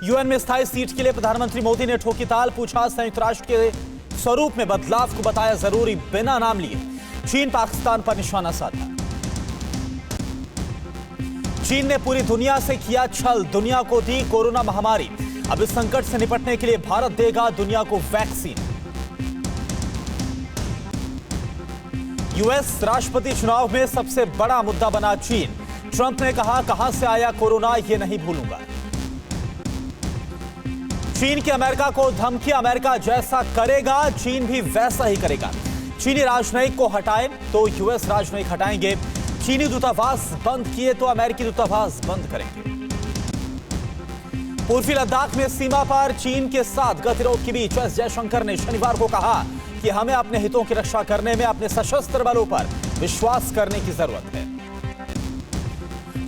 UN में स्थायी seat के लिए प्रधानमंत्री मोदी ने ठोकी ताल, पूछा संयुक्त राष्ट्र के स्वरूप में बदलाव को बताया जरूरी, बिना नाम लिए चीन पाकिस्तान पर निशाना साधा। चीन ने पूरी दुनिया से किया छल, दुनिया को दी कोरोना महामारी, अब इस संकट से निपटने के लिए भारत देगा दुनिया को वैक्सीन। यूएस राष्ट्रपति चुनाव में सबसे बड़ा मुद्दा बना चीन, ट्रंप ने कहा कहां से आया कोरोना ये नहीं भूलूंगा। चीन की अमेरिका को धमकी, अमेरिका जैसा करेगा चीन भी वैसा ही करेगा। चीनी राजनयिक को हटाए तो यूएस राजनयिक हटाएंगे, चीनी दूतावास बंद किए तो अमेरिकी दूतावास बंद करेंगे। पूर्वी लद्दाख में सीमा पर चीन के साथ गतिरोध के बीच एस जयशंकर ने शनिवार को कहा कि हमें अपने हितों की रक्षा करने में अपने सशस्त्र बलों पर विश्वास करने की जरूरत है।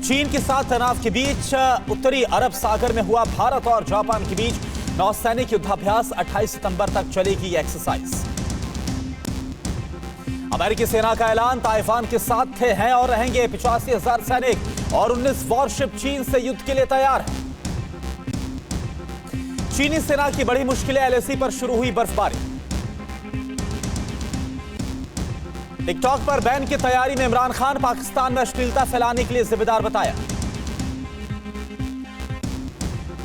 चीन के साथ तनाव के बीच उत्तरी अरब सागर में हुआ भारत और जापान के बीच नौसैनिक युद्धाभ्यास, 28 सितंबर तक चलेगी ये एक्सरसाइज। अमेरिकी सेना का ऐलान, ताइवान के साथ थे, हैं और रहेंगे 85,000 सैनिक और 19 वॉरशिप चीन से युद्ध के लिए तैयार है। चीनी सेना की बड़ी मुश्किलें, एलएसी पर शुरू हुई बर्फबारी। टिकटॉक पर बैन की तैयारी में इमरान खान, पाकिस्तान में अश्लीलता फैलाने के लिए जिम्मेदार बताया।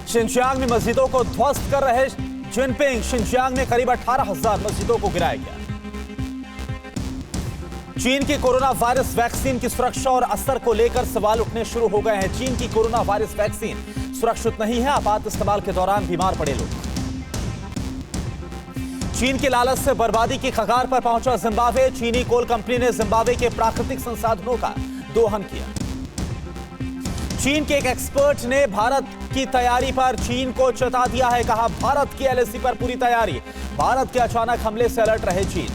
शिनजियांग में मस्जिदों को ध्वस्त कर रहे जिनपिंग, शिनजियांग में करीब 18,000 मस्जिदों को गिराया गया। चीन की कोरोना वायरस वैक्सीन की सुरक्षा और असर को लेकर सवाल उठने शुरू हो गए हैं। चीन की कोरोना वायरस वैक्सीन सुरक्षित नहीं है, आपात इस्तेमाल के दौरान बीमार पड़े लोग। चीन के लालच से बर्बादी की कगार पर पहुंचा जिम्बाब्वे, चीनी कोल कंपनी ने जिम्बाब्वे के प्राकृतिक संसाधनों का दोहन किया। चीन के एक एक्सपर्ट ने भारत की तैयारी पर चीन को चेता दिया है, कहा भारत की एलएसी पर पूरी तैयारी, भारत के अचानक हमले से अलर्ट रहे चीन।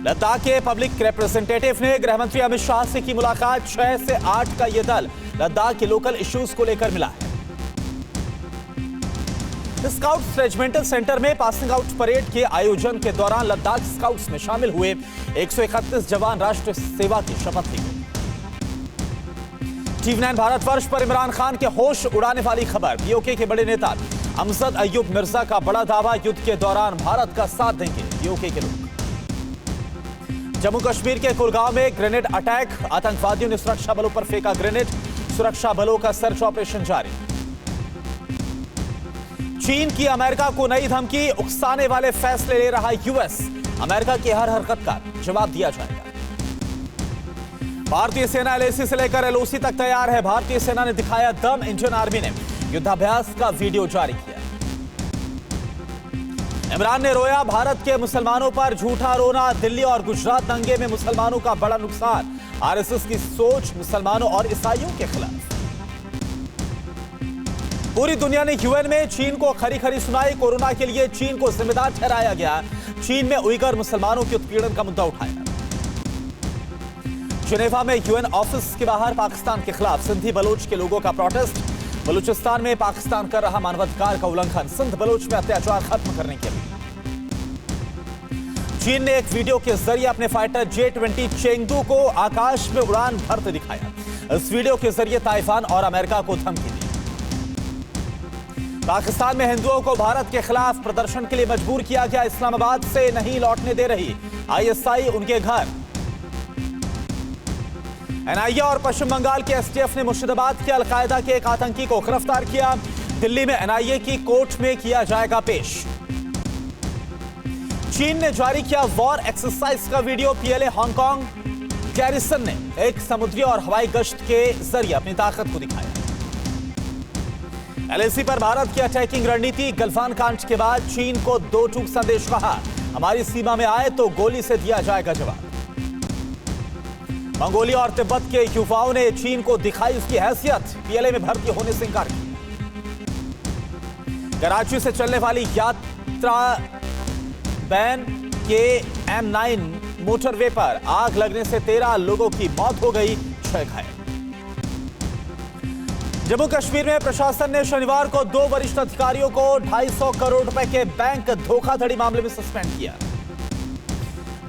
लद्दाख के पब्लिक रिप्रेजेंटेटिव ने गृहमंत्री अमित शाह से की मुलाकात, 6 से 8 का यह दल लद्दाख के लोकल इश्यूज को लेकर मिला है। स्काउट्स रेजिमेंटल सेंटर में पासिंग आउट परेड के आयोजन के दौरान लद्दाख स्काउट्स में शामिल हुए 131 जवान राष्ट्र सेवा की शपथ ली गई। टीवी 9 भारतवर्ष पर इमरान खान के होश उड़ाने वाली खबर, पीओके के बड़े नेता अमजद अय्यूब मिर्जा का बड़ा दावा, युद्ध के दौरान भारत का साथ देंगे पीओके के लोग। जम्मू कश्मीर के कुलगांव में ग्रेनेड अटैक, आतंकवादियों ने सुरक्षा बलों पर फेंका ग्रेनेड, सुरक्षा बलों का सर्च ऑपरेशन जारी। चीन की अमेरिका को नई धमकी, उकसाने वाले फैसले ले रहा यूएस, अमेरिका की हर हरकत का जवाब दिया जाएगा। भारतीय सेना एलएसी से लेकर एलओसी तक तैयार है, भारतीय सेना ने दिखाया दम, इंडियन आर्मी ने युद्धाभ्यास का वीडियो जारी किया। इमरान ने रोया, भारत के मुसलमानों पर झूठा रोना, दिल्ली और गुजरात दंगे में मुसलमानों का बड़ा नुकसान, आरएसएस की सोच मुसलमानों और ईसाइयों के खिलाफ। पूरी दुनिया ने यूएन में चीन को खरी खरी सुनाई, कोरोना के लिए चीन को जिम्मेदार ठहराया गया, चीन में उइगर मुसलमानों के उत्पीड़न का मुद्दा उठाया। जिनेवा में यूएन ऑफिस के बाहर पाकिस्तान के खिलाफ सिंधी बलोच के लोगों का प्रोटेस्ट, बलूचिस्तान में पाकिस्तान कर रहा मानवाधिकार का उल्लंघन, सिंध बलोच में अत्याचार खत्म करने के लिए। चीन ने एक वीडियो के जरिए अपने फाइटर J-20 चेंगडू को आकाश में उड़ान भरते दिखाया। इस वीडियो के जरिए ताइवान और अमेरिका को धमकी दी। पाकिस्तान में हिंदुओं को भारत के खिलाफ प्रदर्शन के लिए मजबूर किया गया, इस्लामाबाद से नहीं लौटने दे रही आईएसआई उनके घर। एनआईए और पश्चिम बंगाल के एसटीएफ ने मुर्शिदाबाद के अलकायदा के एक आतंकी को गिरफ्तार किया, दिल्ली में एनआईए की कोर्ट में किया जाएगा पेश। चीन ने जारी किया वॉर एक्सरसाइज का वीडियो, पीएलए हांगकांग गैरिसन ने एक समुद्री और हवाई गश्त के जरिए अपनी ताकत को दिखाया। एलएसी पर भारत की अटैकिंग रणनीति, गलवान कांड के बाद चीन को दो टूक संदेश कहा, हमारी सीमा में आए तो गोली से दिया जाएगा जवाब। मंगोलिया और तिब्बत के युवाओं ने चीन को दिखाई उसकी हैसियत, पीएलए में भर्ती होने से इंकार किया। कराची से चलने वाली यात्रा बैन के M9 मोटरवे पर आग लगने से 13 लोगों की मौत हो गई, 6 घायल। जम्मू कश्मीर में प्रशासन ने शनिवार को 2 वरिष्ठ अधिकारियों को 250 करोड़ रुपए के बैंक धोखाधड़ी मामले में सस्पेंड किया।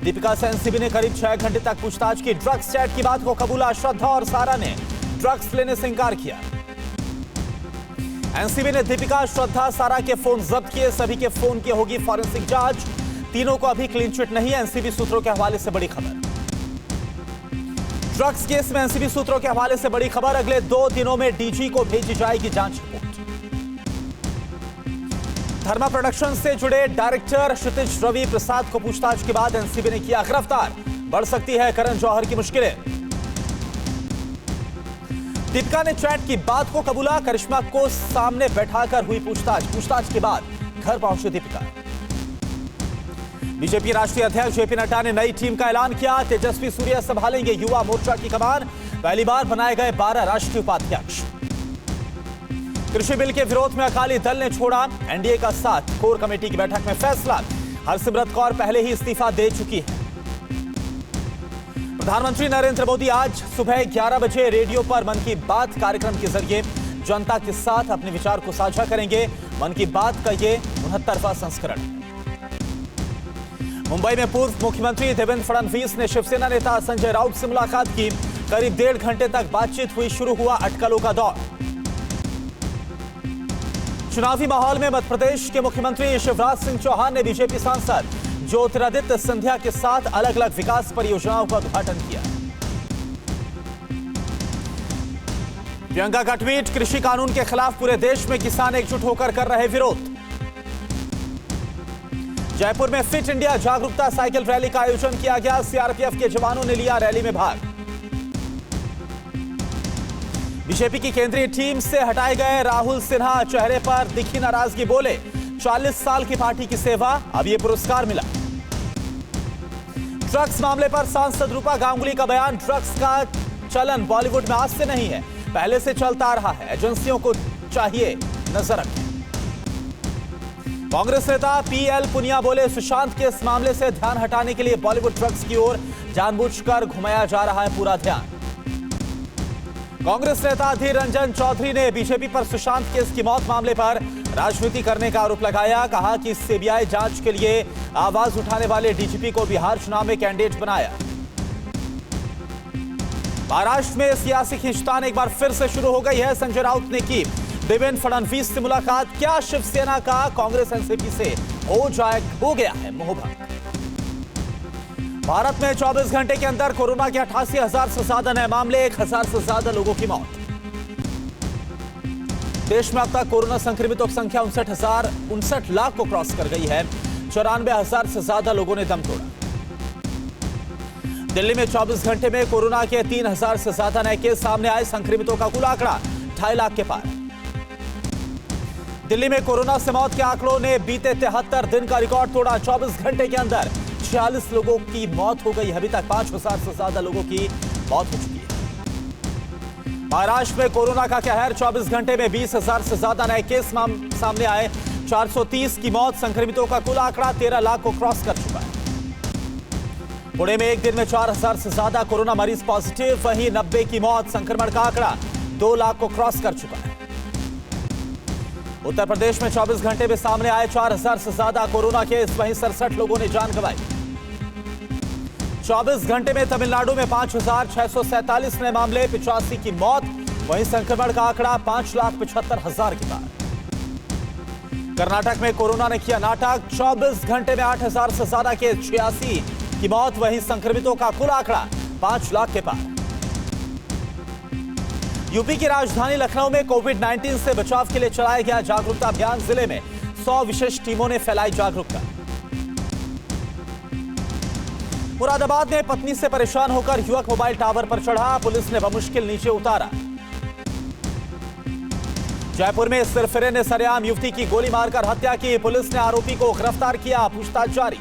दीपिका से एनसीबी ने करीब 6 घंटे तक पूछताछ की, ड्रग्स चैट की बात को कबूला, श्रद्धा और सारा ने ड्रग्स लेने से इंकार किया। एनसीबी ने दीपिका, श्रद्धा, सारा के फोन जब्त किए। सभी के फोन की होगी फॉरेंसिक जांच। तीनों को अभी क्लीन चिट नहीं। एनसीबी सूत्रों के हवाले से बड़ी खबर। ड्रग्स केस में एनसीबी सूत्रों के हवाले से बड़ी खबर। अगले 2 दिनों में डीजी को भेजी जाएगी जांच रिपोर्ट। धर्मा प्रोडक्शन से जुड़े डायरेक्टर क्षितिज रवि प्रसाद को पूछताछ के बाद एनसीबी ने किया गिरफ्तार। बढ़ सकती है करण जौहर की मुश्किलें। दीपिका ने चैट की बात को कबूला। करिश्मा को सामने बैठाकर हुई पूछताछ के बाद घर पहुंची दीपिका। बीजेपी राष्ट्रीय अध्यक्ष जेपी नड्डा ने नई टीम का ऐलान किया। तेजस्वी सूर्या संभालेंगे युवा मोर्चा की कमान। पहली बार बनाए गए 12 राष्ट्रीय उपाध्यक्ष। कृषि बिल के विरोध में अकाली दल ने छोड़ा एनडीए का साथ। कोर कमेटी की बैठक में फैसला। हरसिमरत कौर पहले ही इस्तीफा दे चुकी है। प्रधानमंत्री नरेंद्र मोदी आज सुबह 11 बजे रेडियो पर मन की बात कार्यक्रम के जरिए जनता के साथ अपने विचार को साझा करेंगे। मन की बात का ये 69वां संस्करण। मुंबई में पूर्व मुख्यमंत्री देवेंद्र फडणवीस ने शिवसेना नेता संजय राउत से मुलाकात की। करीब 1.5 घंटे तक बातचीत हुई। शुरू हुआ अटकलों का दौर। चुनावी माहौल में मध्य प्रदेश के मुख्यमंत्री शिवराज सिंह चौहान ने बीजेपी सांसद ज्योतिरादित्य सिंधिया के साथ अलग अलग विकास परियोजनाओं का उद्घाटन किया। प्रियंका का ट्वीट। कृषि कानून के खिलाफ पूरे देश में किसान एकजुट होकर कर रहे विरोध। जयपुर में फिट इंडिया जागरूकता साइकिल रैली का आयोजन किया गया। सीआरपीएफ के जवानों ने लिया रैली में भाग। बीजेपी की केंद्रीय टीम से हटाए गए राहुल सिन्हा चेहरे पर दिखी नाराजगी। बोले 40 साल की पार्टी की सेवा, अब यह पुरस्कार मिला। ड्रग्स मामले पर सांसद रूपा गांगुली का बयान। ड्रग्स का चलन बॉलीवुड में आज से नहीं है, पहले से चलता आ रहा है। एजेंसियों को चाहिए नजर रखें। कांग्रेस नेता पीएल पुनिया बोले सुशांत के इस मामले से ध्यान हटाने के लिए बॉलीवुड ड्रग्स की ओर जानबूझकर घुमाया जा रहा है पूरा ध्यान। कांग्रेस नेता अधीर रंजन चौधरी ने बीजेपी पर सुशांत केस की मौत मामले पर राजनीति करने का आरोप लगाया। कहा कि सीबीआई जांच के लिए आवाज उठाने वाले डीजीपी को बिहार चुनाव में कैंडिडेट बनाया। महाराष्ट्र में सियासी खींचतान एक बार फिर से शुरू हो गई है। संजय राउत ने की देवेंद्र फडणवीस से मुलाकात। क्या शिवसेना का कांग्रेस एनसीपी से हो गया है मोहभंग। भारत में 24 घंटे के अंदर कोरोना के 88,000 से ज्यादा नए मामले। 1,000 से ज्यादा लोगों की मौत। देश में अब तक कोरोना संक्रमितों की संख्या 59 लाख को क्रॉस कर गई है। 94,000 से ज्यादा लोगों ने दम तोड़ा। दिल्ली में 24 घंटे में कोरोना के 3,000 से ज्यादा नए केस सामने आए। संक्रमितों का कुल आंकड़ा 2.5 लाख के पार। दिल्ली में कोरोना से मौत के आंकड़ों ने बीते 73 दिन का रिकॉर्ड तोड़ा। 24 घंटे के अंदर 46 लोगों की मौत हो गई। अभी तक 5,000 से ज्यादा लोगों की मौत हो चुकी है। महाराष्ट्र में कोरोना का कहर। 24 घंटे में 20,000 से ज्यादा नए केस सामने आए। 430 की मौत। संक्रमितों का कुल आंकड़ा 13 लाख को क्रॉस कर चुका है। पुणे में एक दिन में 4,000 से ज्यादा कोरोना मरीज पॉजिटिव। वहीं 90 की मौत। संक्रमण का आंकड़ा 2 लाख को क्रॉस कर चुका है। उत्तर प्रदेश में 24 घंटे में सामने आए 4,000 से ज्यादा कोरोना केस। वहीं 67 लोगों ने जान गंवाई। 24 घंटे में तमिलनाडु में 5,647 नए मामले। 85 की मौत। वहीं संक्रमण का आंकड़ा 5,75,000 के पार। कर्नाटक में कोरोना ने किया नाटक। 24 घंटे में 8,000 से ज्यादा केस। 86 की मौत। वहीं संक्रमितों का कुल आंकड़ा 5 लाख के पार। यूपी की राजधानी लखनऊ में कोविड-19 से बचाव के लिए चलाया गया जागरूकता अभियान। जिले में 100 विशेष टीमों ने फैलाई जागरूकता। मुरादाबाद में पत्नी से परेशान होकर युवक मोबाइल टावर पर चढ़ा। पुलिस ने बमुश्किल नीचे उतारा। जयपुर में सिरफिरे ने सरेआम युवती की गोली मारकर हत्या की। पुलिस ने आरोपी को गिरफ्तार किया। पूछताछ जारी।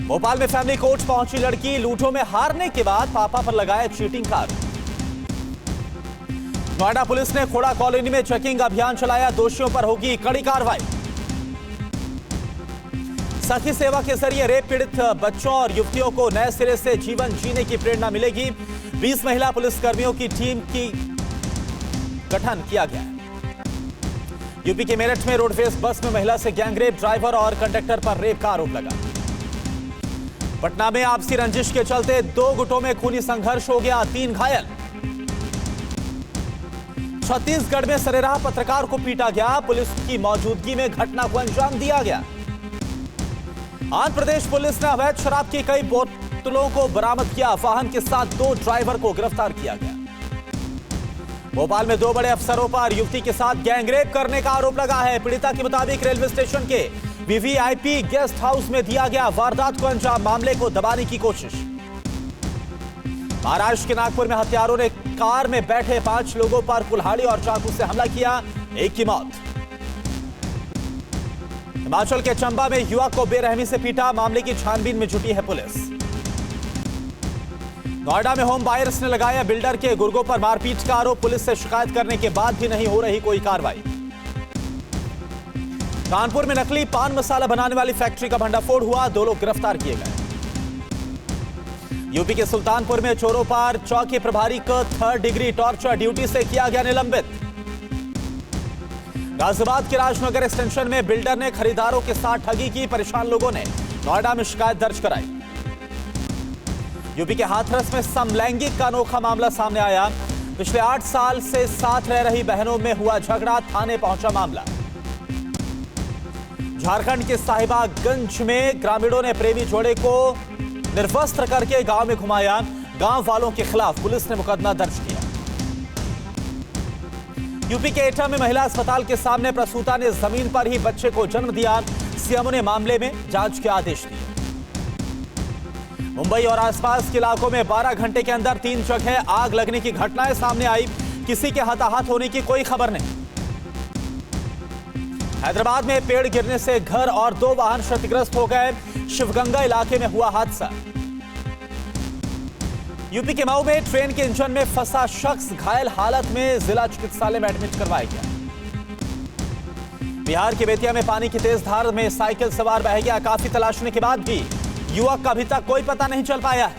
भोपाल में फैमिली कोर्ट पहुंची लड़की। लूटों में हारने के बाद पापा पर लगाया चीटिंग का आरोप। नोएडा पुलिस ने खोड़ा कॉलोनी में चेकिंग अभियान चलाया। दोषियों पर होगी कड़ी कार्रवाई। सखी सेवा के जरिए रेप पीड़ित बच्चों और युवतियों को नए सिरे से जीवन जीने की प्रेरणा मिलेगी। 20 महिला पुलिसकर्मियों की टीम की गठन किया गया। यूपी के मेरठ में रोडवेज बस में महिला से गैंगरेप। ड्राइवर और कंडक्टर पर रेप का आरोप लगा। पटना में आपसी रंजिश के चलते 2 गुटों में खूनी संघर्ष हो गया। 3 घायल। छत्तीसगढ़ में सरेराह पत्रकार को पीटा गया, पुलिस की मौजूदगी में घटना को अंजाम दिया गया। आंध्र प्रदेश पुलिस ने अवैध शराब की कई बोतलों को बरामद किया, वाहन के साथ 2 ड्राइवर को गिरफ्तार किया गया। भोपाल में 2 बड़े अफसरों पर युवती के साथ गैंगरेप करने का आरोप लगा है। पीड़िता के मुताबिक रेलवे स्टेशन के वीवीआईपी गेस्ट हाउस में दिया गया वारदात को अंजाम, मामले को दबाने की कोशिश। महाराष्ट्र के नागपुर में हत्यारों ने कार में बैठे 5 लोगों पर कुल्हाड़ी और चाकू से हमला किया, 1 की मौत। हिमाचल के चंबा में युवक को बेरहमी से पीटा, मामले की छानबीन में जुटी है पुलिस। नोएडा में होम बायर्स ने लगाया बिल्डर के गुर्गों पर मारपीट का आरोप, पुलिस से शिकायत करने के बाद भी नहीं हो रही कोई कार्रवाई। कानपुर में नकली पान मसाला बनाने वाली फैक्ट्री का भंडाफोड़ हुआ, 2 लोग गिरफ्तार किए गए। यूपी के सुल्तानपुर में चोरों पर चौकी प्रभारी को 3rd डिग्री टॉर्चर, ड्यूटी से किया गया निलंबित। गाजियाबाद के राजनगर एक्सटेंशन में बिल्डर ने खरीदारों के साथ ठगी की, परेशान लोगों ने नोएडा में शिकायत दर्ज कराई। यूपी के हाथरस में समलैंगिक का अनोखा मामला सामने आया, पिछले 8 साल से साथ रह रही बहनों में हुआ झगड़ा, थाने पहुंचा मामला। झारखंड के साहिबगंज में ग्रामीणों ने प्रेमी जोड़े को निर्वस्त्र करके गांव में घुमाया, गांव वालों के खिलाफ पुलिस ने मुकदमा दर्ज किया। यूपी के एटा में महिला अस्पताल के सामने प्रसूता ने जमीन पर ही बच्चे को जन्म दिया, सीएम ने मामले में जांच के आदेश दिए। मुंबई और आसपास के इलाकों में 12 घंटे के अंदर 3 जगह आग लगने की घटनाएं सामने आई, किसी के हताहत होने की कोई खबर नहीं। हैदराबाद में पेड़ गिरने से घर और 2 वाहन क्षतिग्रस्त हो गए, शिवगंगा इलाके में हुआ हादसा। यूपी के मऊ में ट्रेन के इंजन में फंसा शख्स घायल हालत में जिला चिकित्सालय में एडमिट करवाया गया। बिहार के बेतिया में पानी की तेज धार में साइकिल सवार बह गया, काफी तलाशने के बाद भी युवक का अभी तक कोई पता नहीं चल पाया है।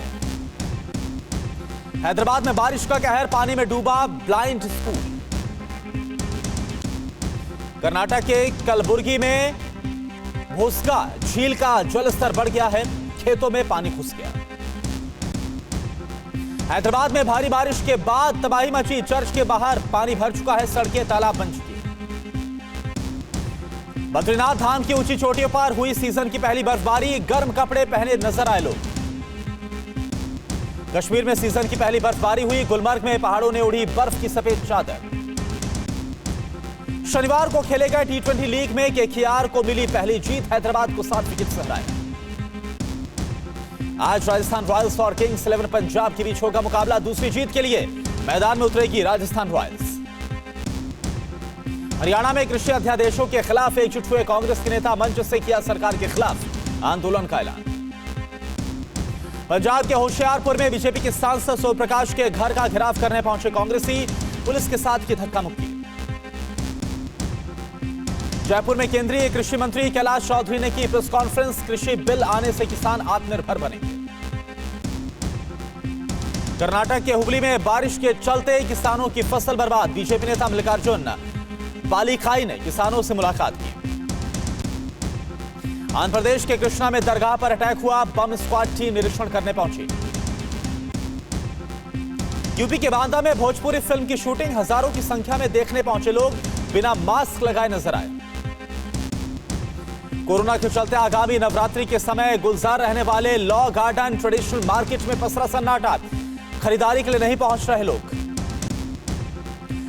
हैदराबाद में बारिश का कहर, पानी में डूबा ब्लाइंड स्कूल। कर्नाटक के कलबुर्गी में भोसका झील का जलस्तर बढ़ गया है, खेतों में पानी घुस गया। हैदराबाद में भारी बारिश के बाद तबाही मची, चर्च के बाहर पानी भर चुका है, सड़कें तालाब बन चुकी हैं। बद्रीनाथ धाम की ऊंची चोटियों पर हुई सीजन की पहली बर्फबारी, गर्म कपड़े पहने नजर आए लोग। कश्मीर में सीजन की पहली बर्फबारी हुई, गुलमर्ग में पहाड़ों ने उड़ी बर्फ की सफेद चादर। शनिवार को खेले गए T20 लीग में केकेआर को मिली पहली जीत, हैदराबाद को 7 विकेट से हराया। आज राजस्थान रॉयल्स और किंग्स 11 पंजाब के बीच होगा मुकाबला, दूसरी जीत के लिए मैदान में उतरेगी राजस्थान रॉयल्स। हरियाणा में कृषि अध्यादेशों के खिलाफ एकजुट हुए कांग्रेस के नेता, मंच से किया सरकार के खिलाफ आंदोलन का ऐलान। पंजाब के होशियारपुर में बीजेपी के सांसद सोमप्रकाश के घर का घेराव करने पहुंचे कांग्रेसी, पुलिस के साथ की धक्का मुक्की। जयपुर में केंद्रीय कृषि मंत्री कैलाश चौधरी ने की प्रेस कॉन्फ्रेंस, कृषि बिल आने से किसान आत्मनिर्भर बनेंगे। कर्नाटक के हुबली में बारिश के चलते किसानों की फसल बर्बाद, बीजेपी नेता मल्लिकार्जुन बालिखाई ने किसानों से मुलाकात की। आंध्र प्रदेश के कृष्णा में दरगाह पर अटैक हुआ, बम स्क्वाड टीम निरीक्षण करने पहुंची। यूपी के बांदा में भोजपुरी फिल्म की शूटिंग, हजारों की संख्या में देखने पहुंचे लोग बिना मास्क लगाए नजर आए। कोरोना के चलते आगामी नवरात्रि के समय गुलजार रहने वाले लॉ गार्डन ट्रेडिशनल मार्केट में पसरा सन्नाटा, खरीदारी के लिए नहीं पहुंच रहे लोग।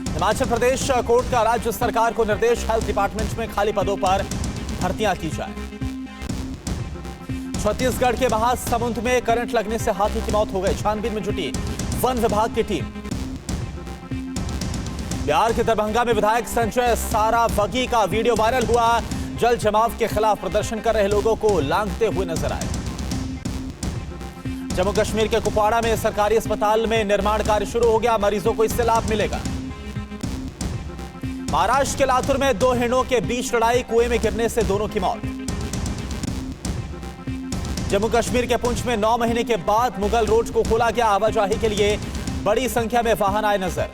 हिमाचल प्रदेश कोर्ट का राज्य सरकार को निर्देश, हेल्थ डिपार्टमेंट में खाली पदों पर भर्तियां की जाए। छत्तीसगढ़ के महासमुंद में करंट लगने से हाथी की मौत हो गई, छानबीन में जुटी वन विभाग की टीम। बिहार के दरभंगा में विधायक संजय सारावगी का वीडियो वायरल हुआ, जल जमाव के खिलाफ प्रदर्शन कर रहे लोगों को लांघते हुए नजर आए। जम्मू कश्मीर के कुपवाड़ा में सरकारी अस्पताल में निर्माण कार्य शुरू हो गया, मरीजों को इससे लाभ मिलेगा। महाराष्ट्र के लातूर में 2 हिरणों के बीच लड़ाई, कुएं में गिरने से दोनों की मौत। जम्मू कश्मीर के पुंछ में 9 महीने के बाद मुगल रोड को खोला गया, आवाजाही के लिए बड़ी संख्या में वाहन आए नजर।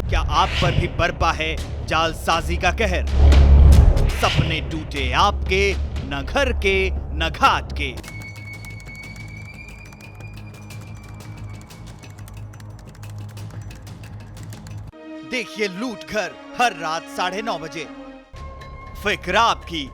क्या आप पर भी बरपा है जालसाजी का कहर? सपने टूटे आपके, न घर के न घाट के, देखिए लूट घर हर रात 9:30 बजे। फिक्र आपकी,